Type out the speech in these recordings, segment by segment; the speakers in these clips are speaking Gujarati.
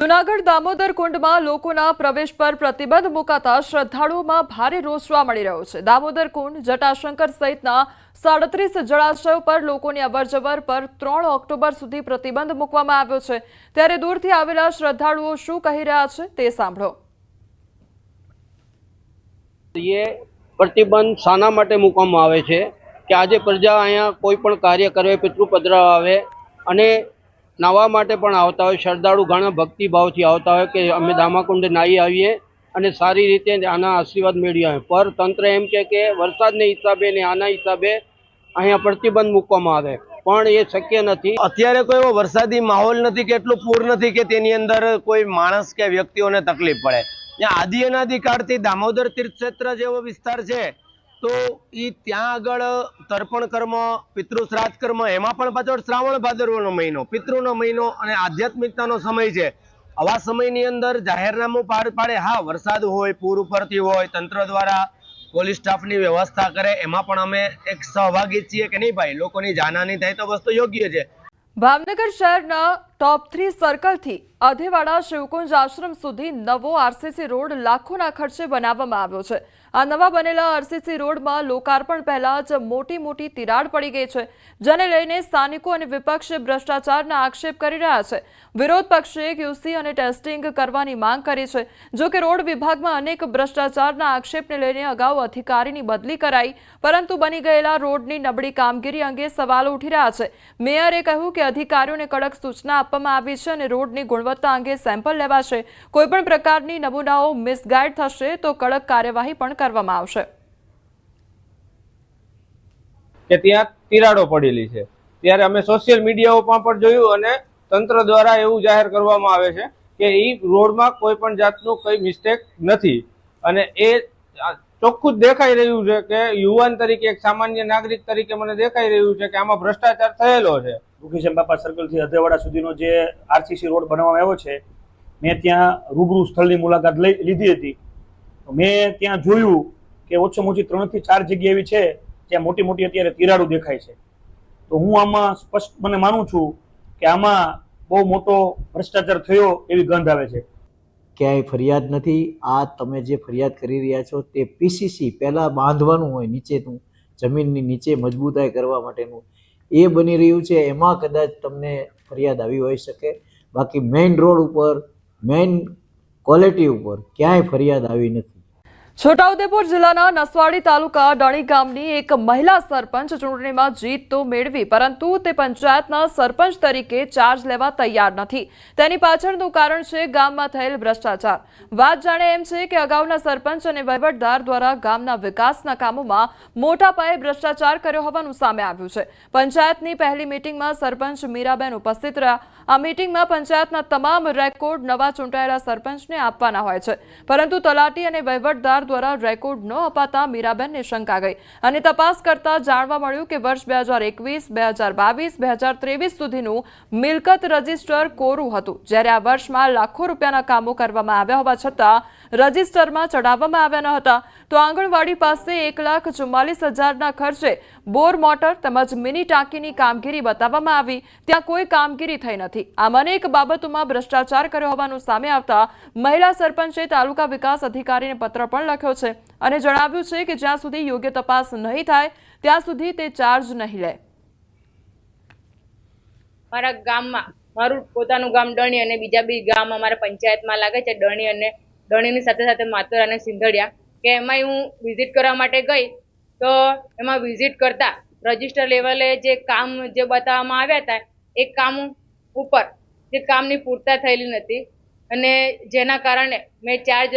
જૂનાગઢ દામોદર કુંડમાં લોકોના પ્રવેશ પર પ્રતિબંધ મુકાતા શ્રદ્ધાળુઓમાં ભારે રોષ જોવા મળી રહ્યો છે। દામોદર કુંડ, જટાશંકર સહિતના 37 જળાશયો પર લોકોની અવરજવર પર 3 ઓક્ટોબર સુધી પ્રતિબંધ મૂકવામાં આવ્યો છે। ત્યારે દૂરથી આવેલા શ્રદ્ધાળુઓ શું કહી રહ્યા છે તે સાંભળો। ये प्रतिबंध शाना माटे मूकवामां आवे छे कि आज प्रजा अहींया कोई पण कार्य करे, पितृ पधरावा आवे अने नावा माटे पण आवता होय। श्रद्धाळु घणा भक्तिभावथी आवता होय कि अमे दामाकुंडे नाही आवीए अने सारी रीते आना आशीर्वाद मेळवी आवे। पर तंत्र एम कहे कि वरसादने हिसाबे ने आना हिसाबे अहींया प्रतिबंध मूकवामां आवे, पण ए शक्य नथी। अत्यारे कोई एवो वरसादी माहोल नथी के एटલું પૂર નથી કે તેની અંદર કોઈ માણસ કે વ્યક્તિઓને તકલીફ પડે। ત્યાં આદિ અનાદિકાળથી દામોદર તીર્થક્ષેત્ર જેવો વિસ્તાર છે તો ઈ ત્યાં આગળ તર્પણ કર્મ, પિતૃ શ્રાદ્ધ કર્મ, એમાં પણ પાછો શ્રાવણ ભાદરવાનો મહિનો, પિતૃનો મહિનો અને આધ્યાત્મિકતાનો સમય છે। આવા સમયની અંદર જાહેરનામું પાર પાડે, હા વરસાદ હોય, પૂર ઉપરથી હોય, તંત્ર દ્વારા પોલીસ સ્ટાફની વ્યવસ્થા કરે, એમાં પણ અમે એક સહભાગી છીએ કે નહીં ભાઈ, લોકોની જાનહાનિ થાય તો વસ્તુ યોગ્ય છે। ભાવનગર શહેરના ટોપ 3 સર્કલથી અધેવાડા શિવકુંજ આશ્રમ સુધી નવો આરસીસી રોડ લાખોના ખર્ચે બનાવવામાં આવ્યો છે। આ નવા બનેલા આરસીસી રોડમાં લોકાર્પણ પહેલા જ મોટી તિરાડ પડી ગઈ છે, જેને લઈને સ્થાનિકો અને વિપક્ષ ભ્રષ્ટાચારના આક્ષેપ કરી રહ્યા છે। વિરોધ પક્ષે ક્યુસી અને ટેસ્ટિંગ કરવાની માંગ કરી છે। જો કે રોડ વિભાગમાં અનેક ભ્રષ્ટાચારના આક્ષેપને લઈને અગાઉ અધિકારીની બદલી કરાઈ, પરંતુ બની ગયેલા રોડની નબળી કામગીરી અંગે સવાલો ઉઠી રહ્યા છે। મેયરે કહ્યું કે અધિકારીઓને કડક સૂચના આપવામાં આવી છે અને રોડની ગુણવત્તા અંગે સેમ્પલ લેવાશે। કોઈપણ પ્રકારની નમૂનાઓ મિસગાઈડ થશે તો કડક કાર્યવાહી પણ કરવામાં આવશે। કે ત્યાં તિરાડો પડેલી છે, ત્યારે અમે સોશિયલ મીડિયામાં પણ જોયું અને તંત્ર દ્વારા એવું જાહેર કરવામાં આવે છે કે ઈ રોડમાં કોઈ પણ જાતનું કઈ મિસ્ટેક નથી અને એ ચોખ્ખું જ દેખાઈ રહ્યું છે કે યુવાન તરીકે, એક સામાન્ય નાગરિક તરીકે મને દેખાઈ રહ્યું છે કે આમાં ભ્રષ્ટાચાર થયેલો છે। રૂખીશમ બાપા સર્કલથી અધેવાડા સુધીનો જે આરસીસી રોડ બનાવવામાં આવ્યો છે, મેં ત્યાં રૂબરૂ સ્થળની મુલાકાત લીધી હતી। મેં ત્યાં જોયું કે ઓછામાં ઓછી 3 થી 4 જગ્યા એવી છે જ્યાં મોટી અત્યારે તિરાડો દેખાય છે। તો હું આમાં સ્પષ્ટ મને માનું છું કે આમાં બહુ મોટો ભ્રષ્ટાચાર થયો એવી ગંધ આવે છે। ક્યાંય ફરિયાદ નથી। આ તમે જે ફરિયાદ કરી રહ્યા છો તે પીસીસી પહેલાં બાંધવાનું હોય, નીચેનું જમીનની નીચે મજબૂતાઈ કરવા માટેનું એ બની રહ્યું છે, એમાં કદાચ તમને ફરિયાદ આવી હોઈ શકે। બાકી મેઇન રોડ ઉપર, મેઇન ક્વોલિટી ઉપર ક્યાંય ફરિયાદ આવી નથી। છોટાઉદેપુર જિલ્લાના નસવાડી તાલુકા ડણી ગામની એક મહિલા સરપંચ ચૂંટણીમાં જીત તો મેળવી, પરંતુ તે પંચાયતના સરપંચ તરીકે ચાર્જ લેવા તૈયાર નથી। તેની પાછળનું કારણ છે ગામમાં થયેલ ભ્રષ્ટાચાર। વાત જાણે એમ છે કે અગાઉના સરપંચ અને વહીવટદાર દ્વારા ગામના વિકાસના કામોમાં મોટા પાયે ભ્રષ્ટાચાર કર્યો હોવાનું સામે આવ્યું છે। પંચાયતની પહેલી મીટિંગમાં સરપંચ મીરાબેન ઉપસ્થિત રહ્યા। આ મીટિંગમાં પંચાયતના તમામ રેકોર્ડ નવા ચૂંટાયેલા સરપંચને આપવાના હોય છે, પરંતુ તલાટી અને વહીવટદાર દ્વારા રેકોર્ડ ન અપાતા મીરાબેનને શંકા ગઈ અને તપાસ કરતા જાણવા મળ્યું કે વર્ષ 2021, 2022, 2023 સુધીનું મિલકત રજિસ્ટર કોરું હતું, જ્યારે આ વર્ષમાં લાખો રૂપિયાના કામો કરવામાં આવ્યા હોવા છતાં રજિસ્ટરમાં ચડાવવામાં આવ્યા ન હતા। તો આંગણવાડી પાસે 1,44,000ના ખર્ચે બોર મોટર તેમજ મિની ટાંકીની કામગીરી બતાવવામાં આવી, ત્યાં કોઈ કામગીરી થઈ નથી। આમ અનેક બાબતોમાં ભ્રષ્ટાચાર કર્યો હોવાનું સામે આવતા મહિલા સરપંચે તાલુકા વિકાસ અધિકારીને પત્ર પણ લખ્યો છે અને જણાવ્યું છે કે જ્યાં સુધી યોગ્ય તપાસ નહીં થાય ત્યાં સુધી તે ચાર્જ નહીં લે। મારા ગામમાં મારું પોતાનું ગામ ડણી અને બીજા બી ગામ અમારા પંચાયતમાં લાગે છે, ડણી અને ડણીની સાથે સાથે માતર અને સિંધડિયા, કે એમાં હું વિઝિટ કરવા માટે ગઈ તો એમાં વિઝિટ કરતા રજિસ્ટર લેવલે જે કામ જે બતાવવામાં આવ્યા હતા એ કામ ઉપર જે કામની પૂર્તતા થયેલી નથી અને જેના કારણે મેં ચાર્જ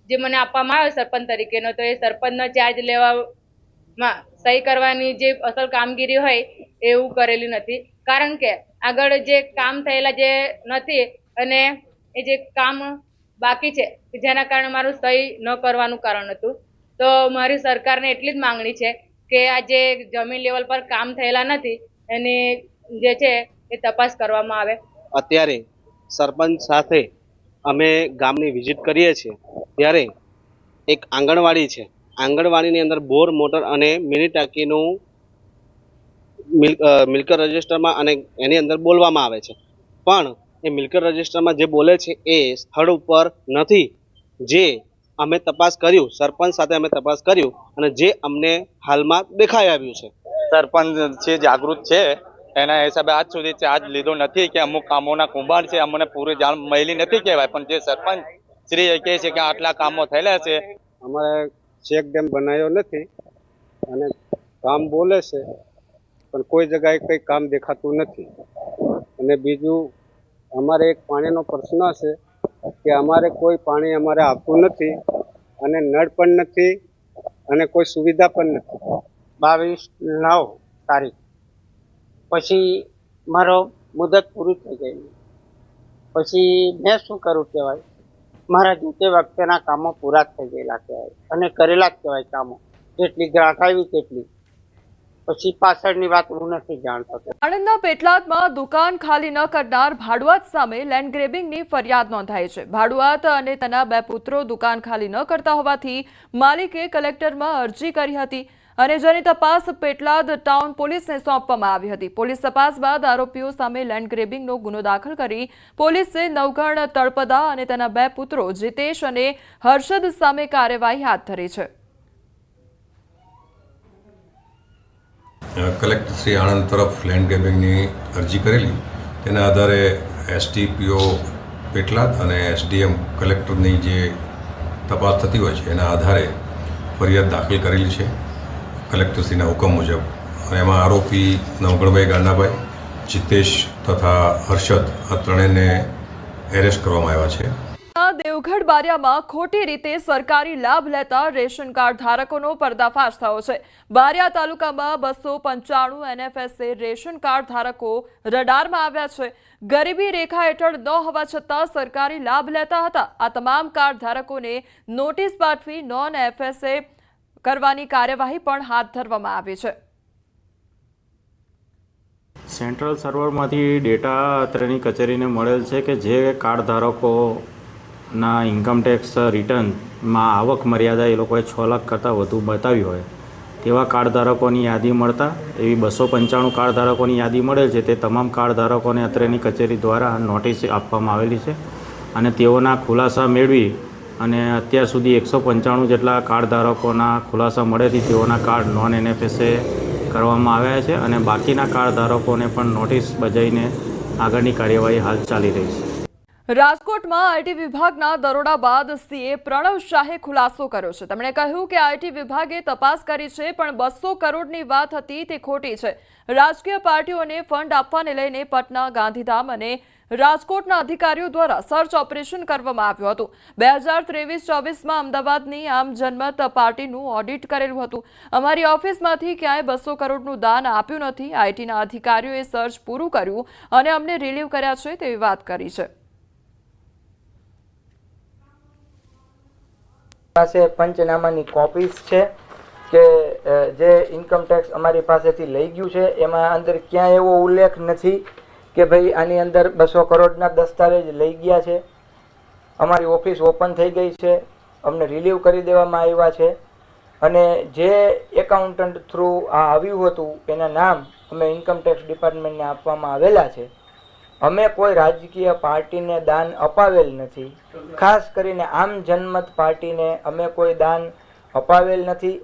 જે મને આપવામાં આવ્યો સરપંચ તરીકેનો, તો એ સરપંચનો ચાર્જ લેવામાં સહી કરવાની જે અસલ કામગીરી હોય એવું કરેલી નથી। કારણ કે આગળ જે કામ થયેલા જે નથી અને એ જે કામ બાકી છે જેના કારણે મારું સહી ન કરવાનું કારણ હતું। તો મારી સરકારને એટલી જ માંગણી છે કે આ જે જમીન લેવલ પર કામ થયેલા નથી એની જે છે એ તપાસ કરવામાં આવે। અત્યારે સરપંચ સાથે અમે ગામની વિઝિટ કરીએ છીએ ત્યારે એક આંગણવાડી છે, આંગણવાડીની અંદર બોર મોટર અને મિની ટાંકીનું મિલકત રજિસ્ટરમાં અને એની અંદર બોલવામાં આવે છે, પણ એ મિલકત રજિસ્ટરમાં જે બોલે છે એ સ્થળ ઉપર નથી. જે અમે તપાસ કર્યું, સરપંચ સાથે અમે તપાસ કર્યું અને જે અમને હાલમાં દેખાઈ આવ્યું છે. સરપંચ છે જાગૃત છે એના હિસાબે આજ સુધી ચાર્જ લીધો નથી કે અમુક કામોના કુંભાર છે, અમને પૂરી જાણ મળી નથી કહેવાય, પણ જે સરપંચ શ્રી કહે છે કે આટલા કામો થયેલા છે. અમારે ચેક ડેમ બનાવ્યો નથી અને કામ બોલે છે પણ કોઈ જગ્યાએ કંઈ કામ દેખાતું નથી. અને બીજું અમારે એક પાણીનો પ્રશ્ન છે કે અમારે કોઈ પાણી અમારે આપતું નથી અને નળ પણ નથી અને કોઈ સુવિધા પણ નથી. 22/9 તારીખ પછી મારો મુદત પૂરી થઈ ગઈ. પછી મેં શું કરું કહેવાય, મારા જે તે વખતેના કામો પૂરા થઈ ગયેલા કહેવાય અને કરેલા જ કહેવાય કામો, જેટલી ગ્રાન્ટ આવી તેટલી. પછી પાછળની વાત હું નથી જાણતો. આણંદના પેટલાદમાં દુકાન ખાલી ન કરનાર ભાડુઆત સામે લેન્ડ ગ્રેબિંગની ફરિયાદ નોંધાઈ છે. ભાડુઆત અને તેના 2 પુત્રો દુકાન ખાલી ન કરતા હોવાથી માલિકે કલેક્ટરમાં અરજી કરી હતી અને જેની તપાસ પેટલાદ ટાઉન પોલીસને સોંપવામાં આવી હતી. પોલીસ તપાસ બાદ આરોપીઓ સામે લેન્ડ ગ્રેબિંગનો ગુનો દાખલ કરી પોલીસે નવઘણ તળપદા અને તેના 2 પુત્રો જીતેશ અને હર્ષદ સામે કાર્યવાહી હાથ ધરી છે. કલેક્ટર શ્રી આણંદ તરફ લેન્ડ ગ્રેબિંગની અરજી કરેલી, તેના આધારે એસટીપીઓ પેટલાદ અને એસડીએમ કલેક્ટરની જે તપાસ થતી હોય છે એના આધારે ફરિયાદ દાખલ કરેલી છે કલેક્ટરશ્રીના હુકમ મુજબ. અને એમાં આરોપી નવગણભાઈ ગાંડાભાઈ, જીતેશ તથા હર્ષદ આ ત્રણેયને એરેસ્ટ કરવામાં આવ્યા છે. દેવગઢ બારિયામાં ખોટી રીતે સરકારી લાભ લેતા રેશન કાર્ડ ધારકોનો પર્દાફાશ થયો છે. બારિયા તાલુકામાં 295 NFSA રેશન કાર્ડ ધારકો રડારમાં આવ્યા છે. ગરીબી રેખા હેઠળ ન હોવા છતાં સરકારી લાભ લેતા હતા. આ તમામ કાર્ડ ધારકોને નોટિસ પાઠવી નોન FSA કરવાની કાર્યવાહી પણ હાથ ધરવામાં આવી છે. સેન્ટ્રલ સર્વરમાંથી ડેટા અત્રેની કચેરીને મળેલ છે કે જે કાર્ડ ધારકોના ઇન્કમટેક્સ રિટર્નમાં આવક મર્યાદા એ લોકોએ 6 લાખ કરતાં વધુ બતાવી હોય તેવા કાર્ડ ધારકોની યાદી મળતા એવી 295 કાર્ડ ધારકોની યાદી મળેલ છે. તે તમામ કાર્ડ ધારકોને અત્રેની કચેરી દ્વારા નોટિસ આપવામાં આવેલી છે અને તેઓના ખુલાસા મેળવી અને અત્યાર સુધી 195 જેટલા કાર્ડ ધારકોના ખુલાસા મળેથી તેઓના કાર્ડ નોન NFSA કરવામાં આવ્યા છે અને બાકીના કાર્ડ ધારકોને પણ નોટિસ બજાવીને આગળની કાર્યવાહી હાલ ચાલી રહી છે. રાજકોટમાં આઈટી વિભાગના દરોડા બાદ સીએ પ્રણવ શાહે ખુલાસો કર્યો છે. તેમણે કહ્યું કે આઈટી વિભાગે તપાસ કરી છે પણ 200 કરોડની વાત હતી તે ખોટી છે. રાજકીય પાર્ટીઓને ફંડ આપવાને લઈને પટના, ગાંધીધામ અને રાજકોટના અધિકારીઓ દ્વારા સર્ચ ઓપરેશન કરવામાં આવ્યું હતું. 2023-24માં અમદાવાદની આમ જનમત પાર્ટીનું ઓડિટ કરેલું હતું. અમારી ઓફિસમાંથી ક્યાંય 200 કરોડનું દાન આપ્યું નથી. આઈટીના અધિકારીઓએ સર્ચ પૂરું કર્યું અને અમને રિલીવ કર્યા છે તેવી વાત કરી છે. પાસે પંચનામાની કોપીસ છે કે જે ઇન્કમ ટેક્સ અમારી પાસેથી લઈ ગયું છે એમાં અંદર ક્યાંય એવો ઉલ્લેખ નથી કે ભાઈ આની અંદર 200 કરોડના દસ્તાવેજ લઈ ગયા છે. અમારી ઓફિસ ઓપન થઈ ગઈ છે, અમને રિલીવ કરી દેવામાં આવ્યા છે અને જે એકાઉન્ટન્ટ થ્રુ આ આવ્યું હતું એના નામ અમે ઇન્કમ ટેક્સ ડિપાર્ટમેન્ટને આપવામાં આવેલા છે. અમે કોઈ રાજકીય પાર્ટીને દાન અપાવેલ નથી. ખાસ કરીને આમ જનમત પાર્ટીને અમે કોઈ દાન અપાવેલ નથી.